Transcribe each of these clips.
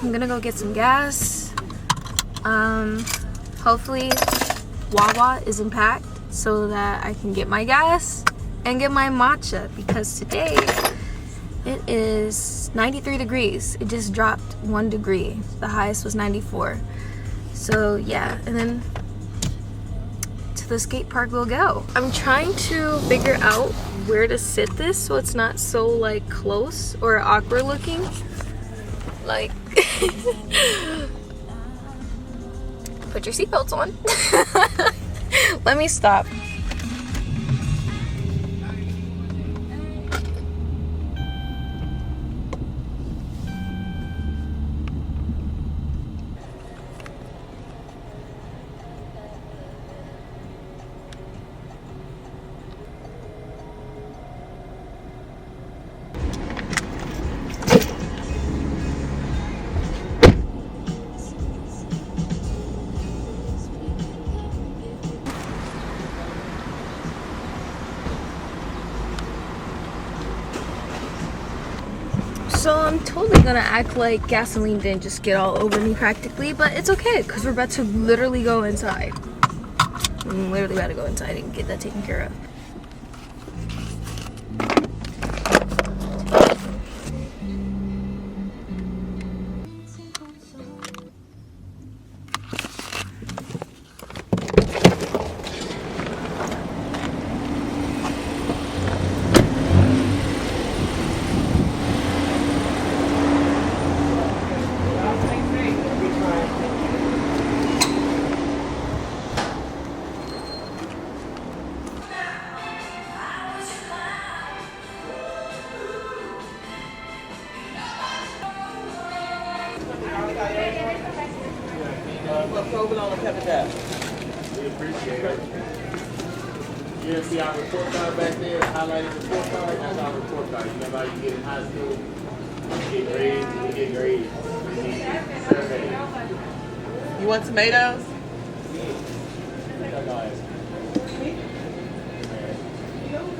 I'm gonna go get some gas. Hopefully Wawa isn't packed so that I can get my gas and get my matcha, because today it is 93 degrees. It just dropped 1 degree. The highest was 94. So yeah, and then to the skate park we'll go. I'm trying to figure out where to sit this so it's not so like close or awkward looking. Like put your seatbelts on. Let me stop. So I'm totally gonna act like gasoline didn't just get all over me practically, but it's okay because we're about to literally go inside. I'm literally about to go inside and get that taken care of. We appreciate it. You see our report card back there, highlighted report card? That's our report card. You remember how you get in high school? You get grades, you get grades. You need surveys. You want tomatoes?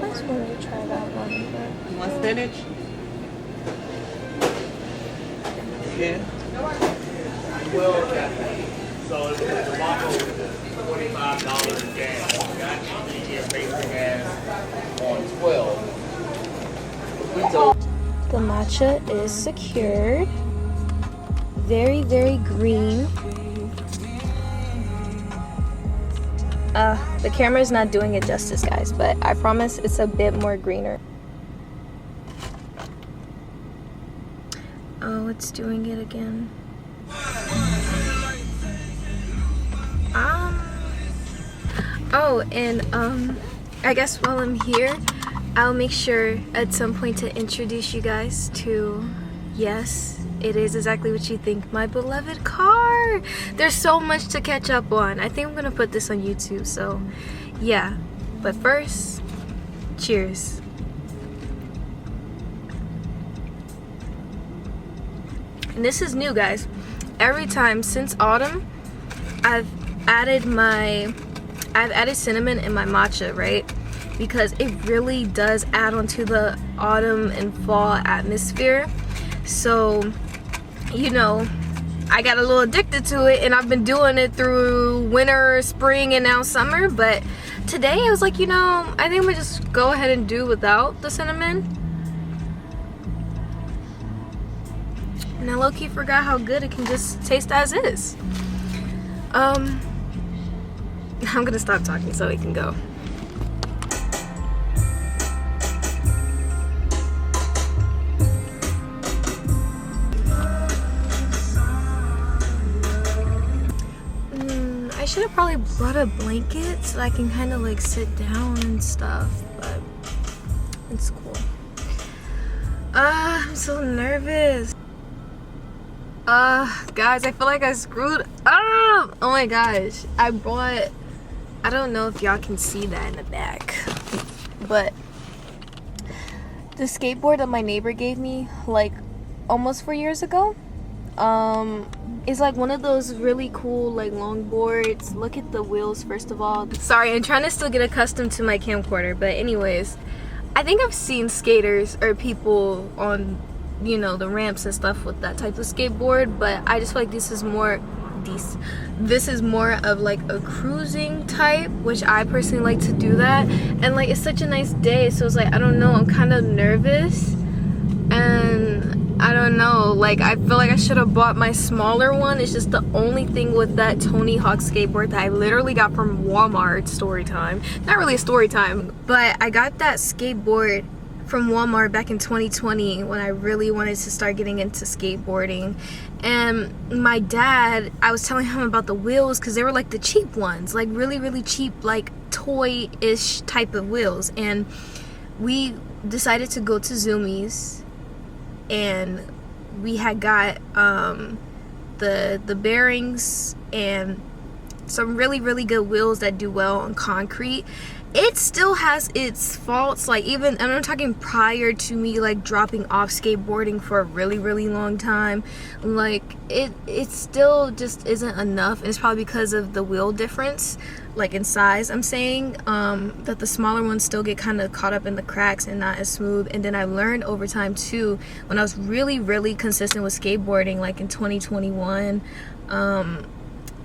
I just wanted to try that one, but You want spinach? Yeah. Well, so it's a bottle $25 in gas. Got you get basic gas on 12. So the matcha is secured. Very, very green. The camera's not doing it justice, guys, but I promise it's a bit more greener. Oh, it's doing it again. Oh, and I guess while I'm here, I'll make sure at some point to introduce you guys to, yes, it is exactly what you think, my beloved car. There's so much to catch up on. I think I'm gonna put this on YouTube, so yeah. But first, cheers. And this is new, guys. Every time since autumn, I've added cinnamon in my matcha, right? Because it really does add on to the autumn and fall atmosphere. So, you know, I got a little addicted to it, and I've been doing it through winter, spring, and now summer. But today I was like, you know, I think I'm gonna just go ahead and do without the cinnamon. And I low-key forgot how good it can just taste as is. I'm gonna stop talking so we can go. I should have probably brought a blanket so I can kind of like sit down and stuff, but it's cool. I'm so nervous. Guys, I feel like I screwed up. Oh my gosh, I don't know if y'all can see that in the back, but the skateboard that my neighbor gave me like almost 4 years ago, It's like one of those really cool like long boards. Look at the wheels first of all. Sorry, I'm trying to still get accustomed to my camcorder, but anyways, I think I've seen skaters or people on, you know, the ramps and stuff with that type of skateboard, but I just feel like this is more of like a cruising type, which I personally like to do that. And like it's such a nice day, so it's like, I don't know, I'm kind of nervous, and I don't know, like I feel like I should have bought my smaller one. It's just the only thing with that Tony Hawk skateboard that I literally got from Walmart. Story time. Not really a story time, but I got that skateboard from Walmart back in 2020 when I really wanted to start getting into skateboarding. And my dad, I was telling him about the wheels because they were like the cheap ones, like really cheap, like toy-ish type of wheels. And we decided to go to Zoomies, and we had got the bearings and some really good wheels that do well on concrete. It still has its faults, like even, and I'm talking prior to me like dropping off skateboarding for a really long time, like it still just isn't enough. And it's probably because of the wheel difference, like in size, I'm saying, that the smaller ones still get kind of caught up in the cracks and not as smooth. And then I learned over time too, when I was really consistent with skateboarding, like in 2021,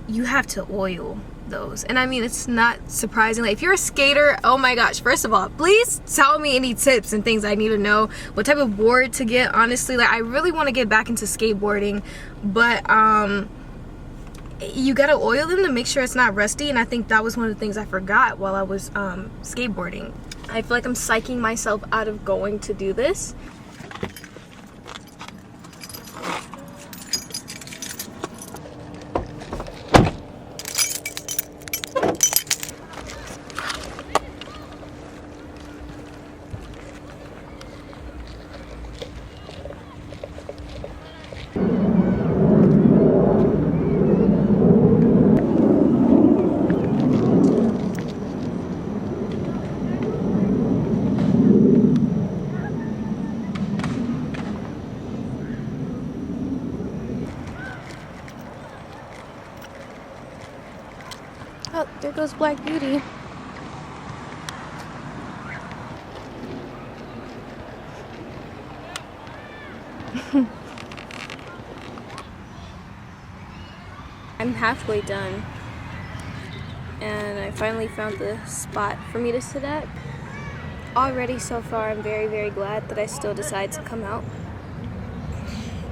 you have to oil those. And I mean, it's not surprising, like if you're a skater, oh my gosh, first of all, please tell me any tips and things I need to know, what type of board to get. Honestly, like I really want to get back into skateboarding, but you gotta oil them to make sure it's not rusty. And I think that was one of the things I forgot while I was skateboarding. I feel like I'm psyching myself out of going to do this. Oh, there goes Black Beauty. I'm halfway done, and I finally found the spot for me to sit at. Already so far, I'm very glad that I still decided to come out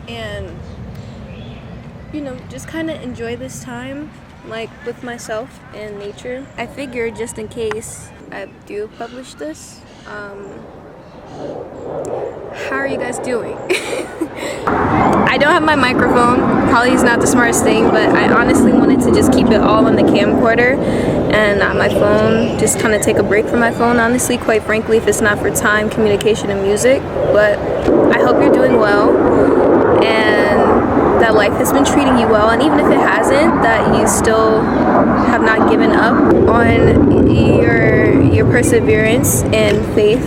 and, you know, just kind of enjoy this time, like with myself and nature. I figured just in case I do publish this, how are you guys doing? I don't have my microphone, probably is not the smartest thing, but I honestly wanted to just keep it all on the camcorder and not my phone, just kind of take a break from my phone, honestly, quite frankly, if it's not for time, communication, and music. But I hope you're doing well and that life has been treating you well, and even if it hasn't, that you still have not given up on your perseverance and faith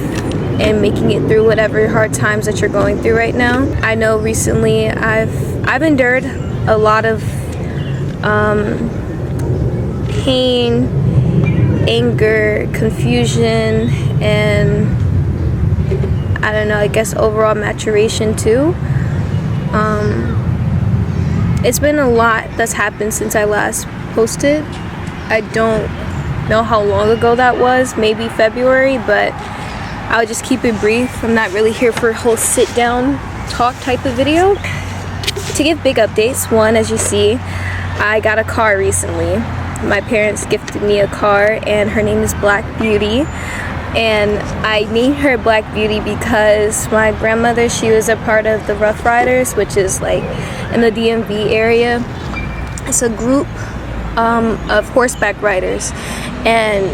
and making it through whatever hard times that you're going through right now. I know recently I've endured a lot of pain, anger, confusion, and I don't know, I guess overall maturation too. It's been a lot that's happened since I last posted. I don't know how long ago that was, maybe February, but I'll just keep it brief. I'm not really here for a whole sit down talk type of video. To give big updates, one, as you see, I got a car recently. My parents gifted me a car and her name is Black Beauty. And I named her Black Beauty because my grandmother, she was a part of the Rough Riders, which is like in the DMV area. It's a group of horseback riders. And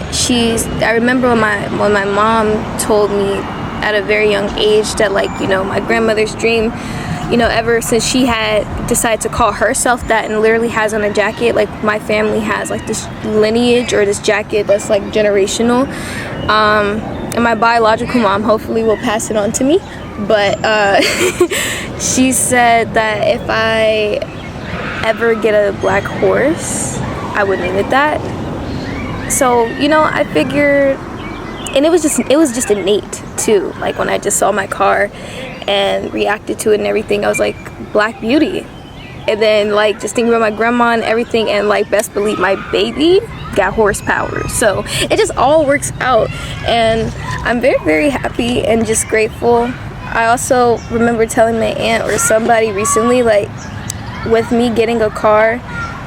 I remember when my mom told me at a very young age that, like, you know, my grandmother's dream, you know, ever since she had decided to call herself that and literally has on a jacket, like my family has like this lineage or this jacket that's like generational. and my biological mom hopefully will pass it on to me, but she said that if I ever get a black horse, I would name it that. So, you know, I figured, and it was just innate too. Like when I just saw my car and reacted to it and everything, I was like, Black Beauty. And then like just thinking about my grandma and everything, and like best believe my baby got horsepower. So it just all works out, and I'm very, very happy and just grateful. I also remember telling my aunt or somebody recently, like with me getting a car,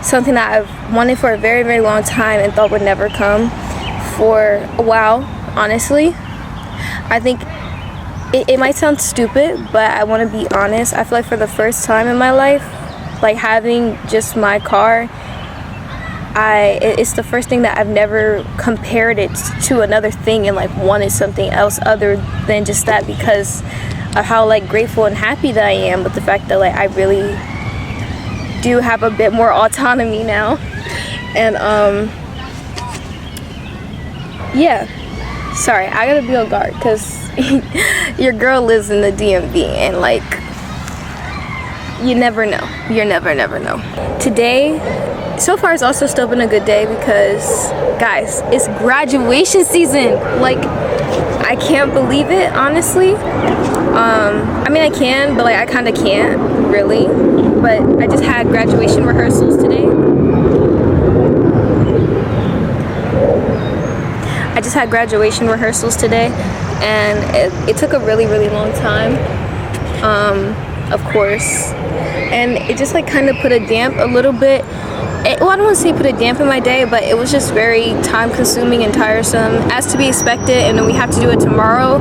something that I've wanted for a very, very long time and thought would never come for a while, honestly. I think it might sound stupid, but I want to be honest. I feel like for the first time in my life, like having just my car, it's the first thing that I've never compared it to another thing and like wanted something else other than just that, because of how like grateful and happy that I am with the fact that like I really do have a bit more autonomy now. And yeah, sorry, I gotta be on guard because your girl lives in the DMV, and like you never know. You never know. Today, so far, it's also still been a good day because, guys, it's graduation season. Like, I can't believe it, honestly. I mean, I can, but like I kind of can't, really. But I just had graduation rehearsals today. And it took a really, really long time. Of course, and it just like kind of put a damp a little bit. Well, I don't want to say put a damp in my day, but it was just very time consuming and tiresome, as to be expected. And then we have to do it tomorrow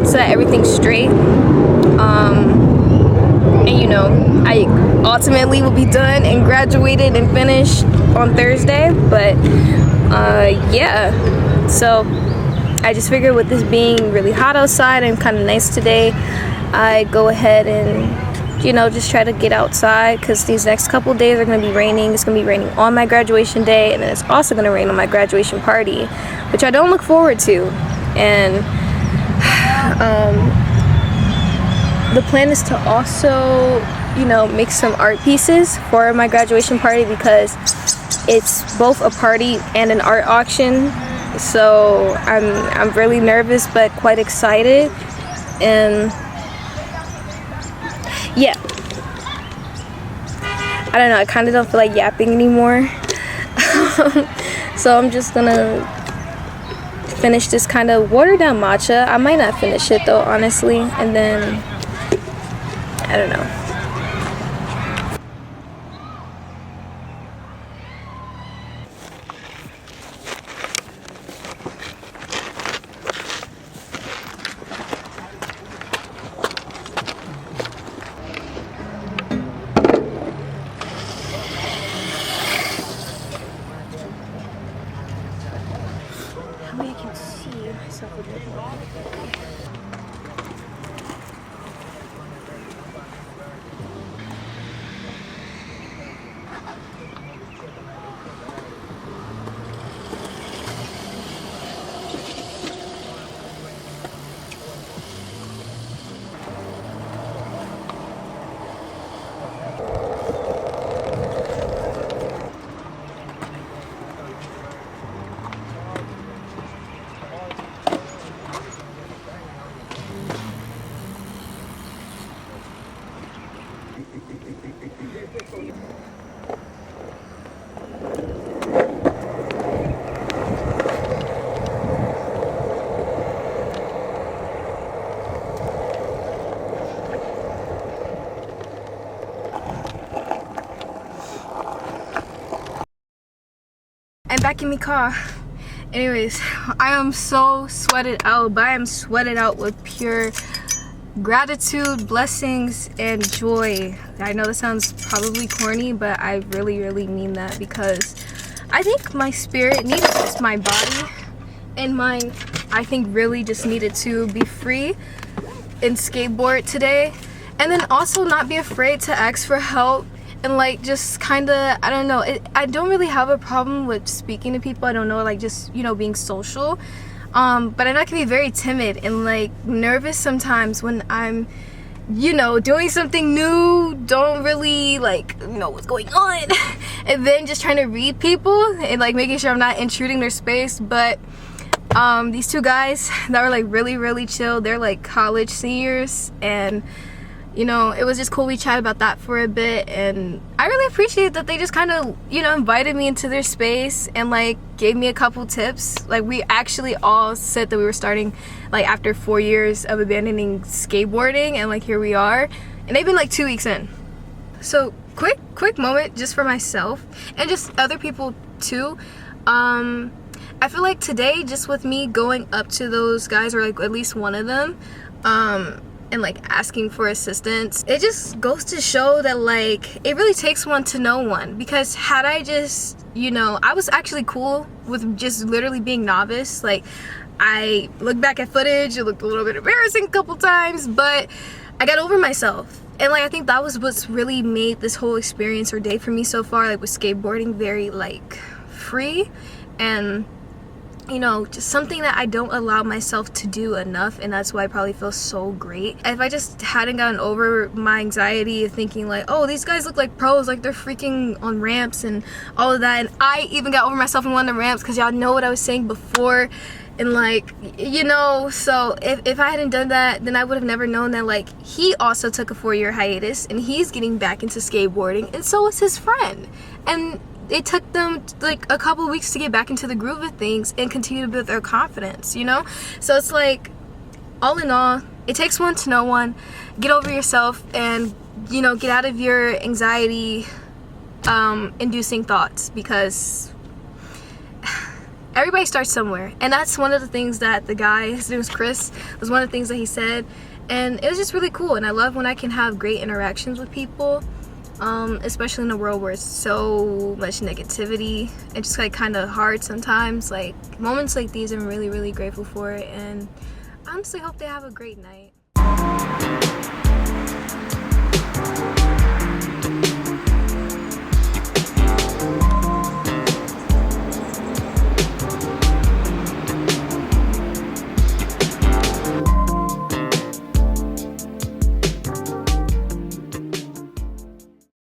so that everything's straight. And you know, I ultimately will be done and graduated and finished on Thursday. But yeah, so I just figured with this being really hot outside and kind of nice today, I go ahead and, you know, just try to get outside, because these next couple days are going to be raining. It's going to be raining on my graduation day, and then it's also going to rain on my graduation party, which I don't look forward to. And the plan is to also, you know, make some art pieces for my graduation party, because it's both a party and an art auction. So I'm really nervous but quite excited. And yeah, I don't know, I kind of don't feel like yapping anymore. So I'm just gonna finish this kind of watered down matcha. I might not finish it though, honestly, and then I don't know. I can see myself a bit more. I'm back in my car. Anyways, I am so sweated out, but I am sweated out with pure gratitude, blessings, and joy. I know this sounds probably corny, but I really, really mean that, because I think my spirit needed this. My body and mind, I think, really just needed to be free and skateboard today, and then also not be afraid to ask for help. And like just kind of, I don't know, I don't really have a problem with speaking to people. I don't know, like just, you know, being social. But I know I can be very timid and like nervous sometimes when I'm, you know, doing something new, don't really like know what's going on, and then just trying to read people and like making sure I'm not intruding their space. But these two guys that were like really chill, they're like college seniors, and you know, it was just cool. We chatted about that for a bit, and I really appreciate that they just kind of, you know, invited me into their space and like gave me a couple tips. Like, we actually all said that we were starting like after 4 years of abandoning skateboarding, and like here we are, and they've been like 2 weeks in. So quick moment just for myself and just other people too. I feel like today, just with me going up to those guys, or like at least one of them, and like asking for assistance, it just goes to show that like it really takes one to know one. Because had I just, you know, I was actually cool with just literally being novice. Like, I look back at footage, it looked a little bit embarrassing a couple times, but I got over myself. And like, I think that was what's really made this whole experience or day for me so far, like with skateboarding, very like free, and you know, just something that I don't allow myself to do enough, and that's why I probably feel so great. If I just hadn't gotten over my anxiety of thinking like, oh, these guys look like pros, like they're freaking on ramps and all of that, and I even got over myself in one of the ramps, because y'all know what I was saying before, and like, you know, so if I hadn't done that, then I would have never known that like he also took a 4-year hiatus and he's getting back into skateboarding, and so is his friend, and it took them like a couple weeks to get back into the groove of things and continue to build their confidence, you know? So it's like, all in all, it takes one to know one. Get over yourself and, you know, get out of your anxiety inducing thoughts, because everybody starts somewhere. And that's one of the things that the guy, his name was Chris, was one of the things that he said, and it was just really cool. And I love when I can have great interactions with people, especially in a world where it's so much negativity and just like kind of hard sometimes. Like, moments like these I'm really grateful for, and I honestly hope they have a great night.